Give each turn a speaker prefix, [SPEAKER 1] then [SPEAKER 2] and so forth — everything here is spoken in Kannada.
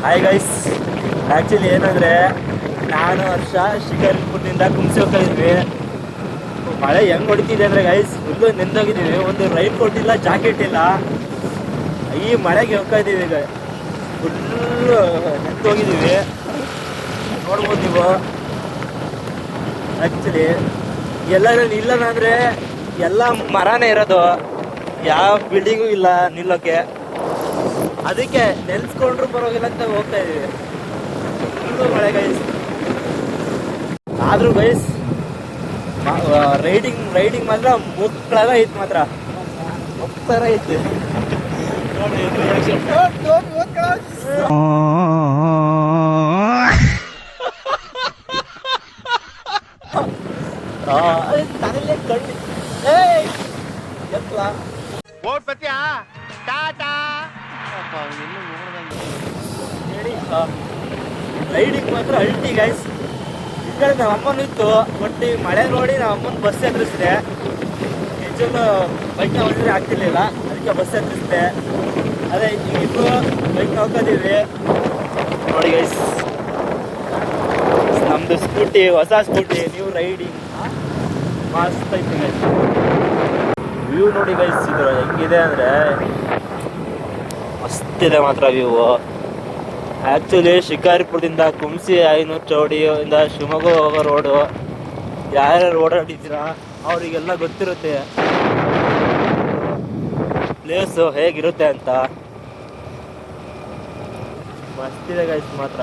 [SPEAKER 1] ಹಾಯ್ ಗೈಸ್, ಆ್ಯಕ್ಚುಲಿ ಏನಂದರೆ ನಾನು ಹರ್ಷ ಶಿಕಾರಿಪುರದಿಂದ ಕುಂಸಿ ಹೋಗ್ತಾ ಇದ್ವಿ. ಮಳೆ ಹೆಂಗೆ ಹೊಡಿತಿದೆ ಅಂದರೆ ಗೈಸ್ ಫುಲ್ಲು ನೆಂದೋಗಿದ್ದೀವಿ. ಒಂದು ರೈನ್ ಕೋಟ್ ಇಲ್ಲ, ಜಾಕೆಟ್ ಇಲ್ಲ. ಈ ಮಳೆಗೆ ಹೋಗ್ತಾ ಇದ್ದೀವಿ. ಈಗ ಫುಲ್ಲು ನೆಂದೋಗಿದ್ದೀವಿ, ನೋಡ್ಬೋದು ನೀವು. ಆ್ಯಕ್ಚುಲಿ ಎಲ್ಲರೂ ನಿಲ್ಲೋಣ ಅಂದರೆ ಎಲ್ಲ ಮರನೇ ಇರೋದು, ಯಾವ ಬಿಲ್ಡಿಂಗು ಇಲ್ಲ ನಿಲ್ಲೋಕ್ಕೆ. ಅದಕ್ಕೆ ನೆನೆಸ್ಕೊಂಡ್ರು ಪರವಾಗಿಲ್ಲ ಅಂತ ಹೋಗ್ತಾ ಇದೀವಿ. ಫುಲ್ಲು ಮಳೆ ಗೈಸ್. ಆದರೂ ಗೈಸ್ ರೈಡಿಂಗ್ ಮಾತ್ರ ಮುಕ್ಕಳಾಗ ಐತೆ, ಮಾತ್ರ ಮುಕ್ತರ ಐತೆ ನೋಡಿ. ತನಲ್ಲೇ ಕಣ್ಣು ಓಡ್ಪತ್ಯಾ ಟಾಟಾ ಹೇಳಿ. ರೈಡಿಂಗ್ ಮಾತ್ರ ಅಲ್ಟಿ ಗೈಸ್. ಈ ಕಡೆ ನಮ್ಮ ಅಮ್ಮನೂ ಇತ್ತು, ಬಟ್ ಈ ಮಳೆ ನೋಡಿ ನಮ್ಮ ಅಮ್ಮನ ಬಸ್ ಎದುರಿಸಿದೆ. ನಿಜವೂ ಬೈಕ್ನ ಹೊಡಿದ್ರೆ ಆಗ್ತಿರ್ಲಿಲ್ಲ, ಅದಕ್ಕೆ ಬಸ್ ಎದುರಿಸಿದೆ. ಅದೇ ಈಗಿಬ್ಬರು ಬೈಕ್ನ ಹೋಗ್ತಿದ್ದೀವಿ ನೋಡಿ ಗೈಸ್. ನಮ್ಮದು ಸ್ಕೂಟಿ, ಹೊಸ ಸ್ಕೂಟಿ, ನ್ಯೂ ರೈಡಿಂಗ್ ಮಸ್ತ್ ಐತಿ ಗೈಸ್. ವ್ಯೂ ನೋಡಿ ಗೈಸ್, ಇದು ಹೆಂಗಿದೆ ಅಂದರೆ ಮಸ್ತಿದೆ ಮಾತ್ರ ವ್ಯೂ. ಆ್ಯಕ್ಚುಲಿ ಶಿಕಾರಿಪುರದಿಂದ ಕುಂಸಿ, ಐನೂರು ಚೌಡಿಯಿಂದ ಶಿವಮೊಗ್ಗ ಹೋಗೋ ರೋಡು. ಯಾರ್ಯಾರು ಓಡಾಡಿದ್ದೀರಾ ಅವರಿಗೆಲ್ಲ ಗೊತ್ತಿರುತ್ತೆ ಪ್ಲೇಸು ಹೇಗಿರುತ್ತೆ ಅಂತ. ಮಸ್ತಿದೆ ಗೈಸ್ ಮಾತ್ರ.